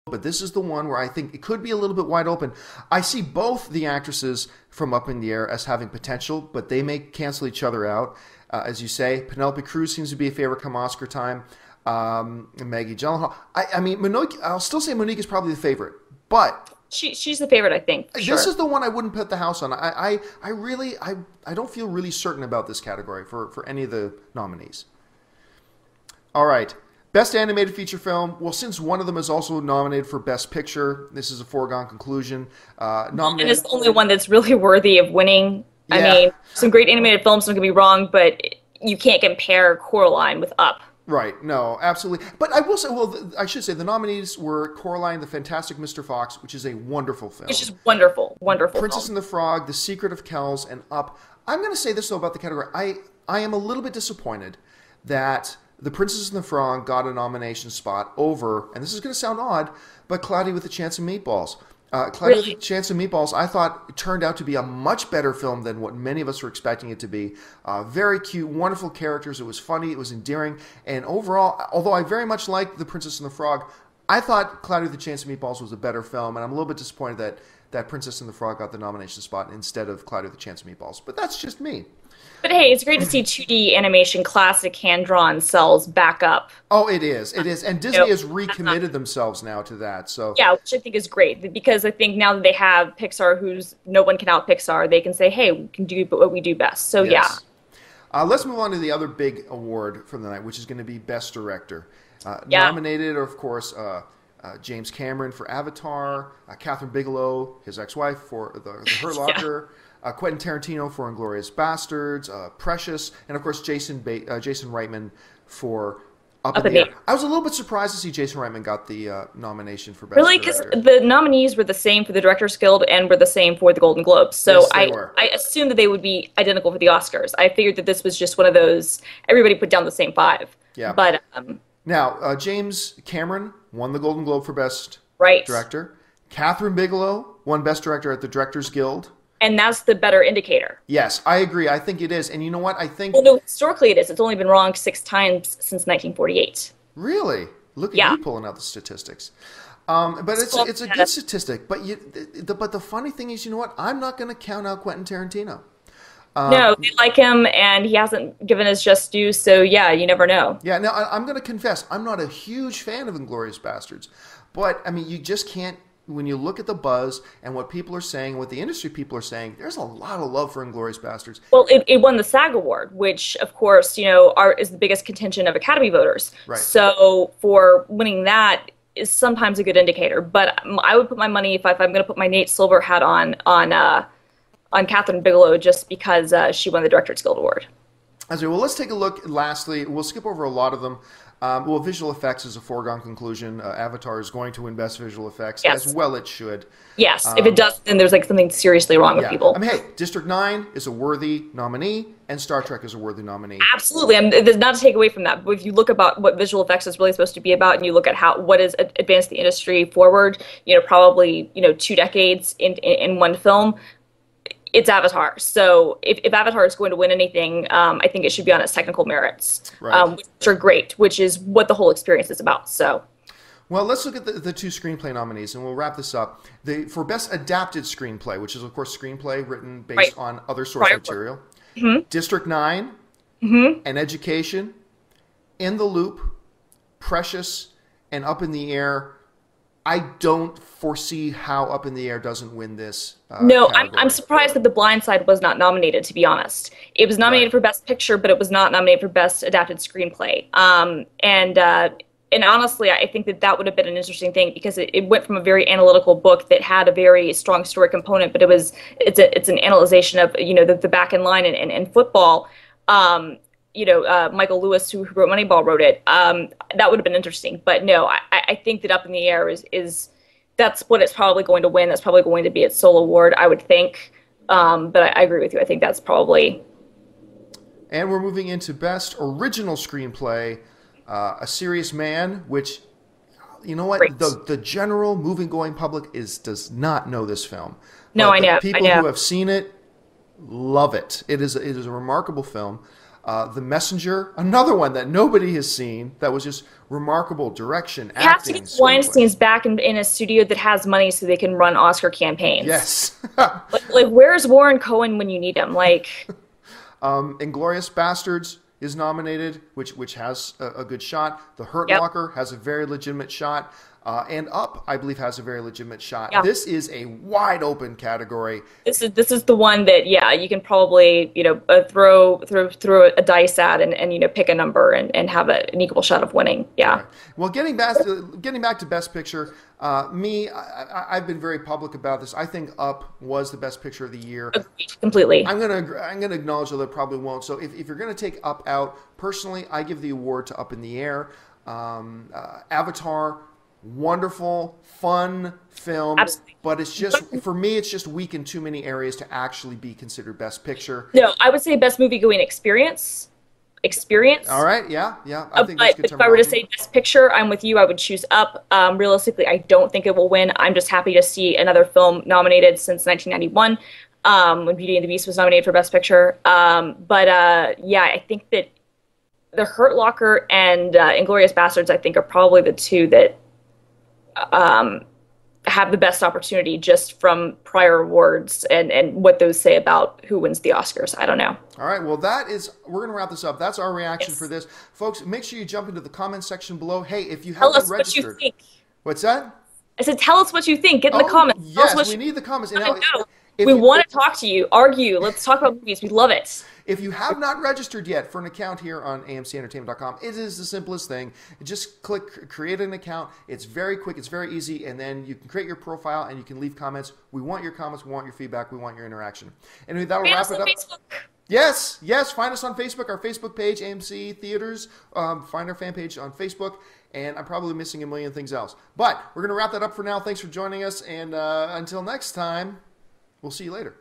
but this is the one where I think it could be a little bit wide open. I see both the actresses from Up in the Air as having potential, but they may cancel each other out. As you say, Penelope Cruz seems to be a favorite come Oscar time. Maggie Gyllenhaal. I mean, Monique. I'll still say Monique is probably the favorite, but she's the favorite, I think. This sure. is the one I wouldn't put the house on. I don't feel really certain about this category for any of the nominees. All right. Best Animated Feature Film. Well, since one of them is also nominated for Best Picture, this is a foregone conclusion. And it's the only one that's really worthy of winning. Yeah. I mean, some great animated films, don't get me wrong, but you can't compare Coraline with Up. Right. No, absolutely. But I will say, well, I should say the nominees were Coraline, The Fantastic Mr. Fox, which is a wonderful film. Which is wonderful, wonderful Princess film. and the Frog, The Secret of Kells, and Up. I'm going to say this, though, about the category. I am a little bit disappointed that The Princess and the Frog got a nomination spot over, and this is going to sound odd, but Cloudy with a Chance of Meatballs. Cloudy with a Chance of Meatballs, I thought it turned out to be a much better film than what many of us were expecting it to be. Very cute, wonderful characters. It was funny. It was endearing. And overall, although I very much liked The Princess and the Frog, I thought Cloudy with a Chance of Meatballs was a better film, and I'm a little bit disappointed that Princess and the Frog got the nomination spot instead of Cloudy with a Chance of Meatballs. But that's just me. But hey, it's great to see 2D animation, classic hand-drawn cells back up. Oh, it is. It is. And Disney has recommitted themselves now to that. So yeah, which I think is great, because I think now that they have Pixar, who's no one can out Pixar, they can say, hey, we can do what we do best. So yes. Yeah. Let's move on to the other big award from the night, which is going to be Best Director. Yeah. Nominated are, of course, James Cameron for Avatar, Catherine Bigelow, his ex-wife, for The Hurt Locker, Quentin Tarantino for Inglourious Bastards, Precious, and of course Jason Reitman for Up in the Air. I was a little bit surprised to see Jason Reitman got the nomination for Best Really, because the nominees were the same for the Directors Guild and were the same for the Golden Globes. So yes, I assumed that they would be identical for the Oscars. I figured that this was just one of those, everybody put down the same five. Yeah. But now, James Cameron won the Golden Globe for Best right. Director. Catherine Bigelow won Best Director at the Directors Guild. And that's the better indicator. Yes, I agree. I think it is. And you know what? I think... Well, no, historically it is. It's only been wrong 6 times since 1948. Really? Look at you pulling out the statistics. But it's a good statistic. But the funny thing is, you know what? I'm not going to count out Quentin Tarantino. No, they like him, and he hasn't given his just due, so yeah, you never know. Yeah, now I'm going to confess, I'm not a huge fan of Inglourious Bastards. But, I mean, you just can't... When you look at the buzz and what people are saying, what the industry people are saying, there's a lot of love for Inglourious Bastards. Well, it won the SAG Award, which, of course, you know, is the biggest contingent of Academy voters. Right. So for winning that is sometimes a good indicator. But I would put my money, if I'm going to put my Nate Silver hat on Catherine Bigelow, just because she won the Directors Guild Award. Well, let's take a look. Lastly, we'll skip over a lot of them. Well, visual effects is a foregone conclusion. Avatar is going to win Best Visual Effects, as well it should. Yes, if it does, then there's like something seriously wrong with people. I mean, hey, District 9 is a worthy nominee, and Star Trek is a worthy nominee. Absolutely, there's not to take away from that. But if you look about what visual effects is really supposed to be about, and you look at what has advanced the industry forward, you know, probably 2 decades in one film. It's Avatar. So if Avatar is going to win anything, I think it should be on its technical merits, which are great, which is what the whole experience is about. So, well, let's look at the 2 screenplay nominees, and we'll wrap this up. For Best Adapted Screenplay, which is, of course, screenplay written based on other source material, District 9, An Education, In the Loop, Precious, and Up in the Air. I don't foresee how Up in the Air doesn't win this. No, I'm surprised that The Blind Side was not nominated, to be honest. It was nominated for Best Picture, but it was not nominated for Best Adapted Screenplay. And honestly, I think that would have been an interesting thing, because it went from a very analytical book that had a very strong story component, but it's an analyzation of the back end line and football. Michael Lewis, who wrote Moneyball, wrote it. That would have been interesting. But no, I think that Up in the Air is that's what it's probably going to win. That's probably going to be its sole award, I would think. But I agree with you. I think that's probably... And we're moving into Best Original Screenplay, A Serious Man, which, you know what? The general moving-going public does not know this film. No, but I know. People who have seen it love it. It is a remarkable film. The Messenger, another one that nobody has seen, that was just remarkable direction, You have to acting. get Weinstein's back in a studio that has money so they can run Oscar campaigns. Yes. like, where's Warren Cohen when you need him? Like, Inglourious Bastards is nominated, which has a good shot. The Hurt Locker has a very legitimate shot. And Up, I believe, has a very legitimate shot. Yeah. This is a wide open category. This is the one that you can probably throw a dice at and pick a number and have an equal shot of winning. Yeah. Right. Well, getting back to Best Picture, I've been very public about this. I think Up was the Best Picture of the year. Agreed. Completely. I'm gonna acknowledge that it probably won't. So if you're gonna take Up out, personally, I give the award to Up in the Air. Avatar. Wonderful, fun film. Absolutely. But it's just, for me, it's just weak in too many areas to actually be considered Best Picture. No, I would say Best Movie Going Experience. All right, yeah. I think that's good. If I were to say Best Picture, I'm with you. I would choose Up. Realistically, I don't think it will win. I'm just happy to see another film nominated since 1991, when Beauty and the Beast was nominated for Best Picture. I think that The Hurt Locker and Inglourious Basterds, I think, are probably the two that have the best opportunity just from prior awards and what those say about who wins the Oscars. I don't know. All right. Well, we're going to wrap this up. That's our reaction for this. Folks, make sure you jump into the comments section below. Hey, if you haven't registered. What you think. What's that? I said, tell us what you think. Get in the comments. Yes, we need the comments. We want to talk to you, argue. Let's talk about movies. We love it. If you have not registered yet for an account here on AMCentertainment.com, it is the simplest thing. Just click create an account. It's very quick. It's very easy. And then you can create your profile and you can leave comments. We want your comments. We want your feedback. We want your interaction. Anyway, that'll wrap it up. Facebook. Yes. Find us on Facebook, our Facebook page, AMC Theaters. Find our fan page on Facebook. And I'm probably missing a million things else. But we're going to wrap that up for now. Thanks for joining us. And until next time, we'll see you later.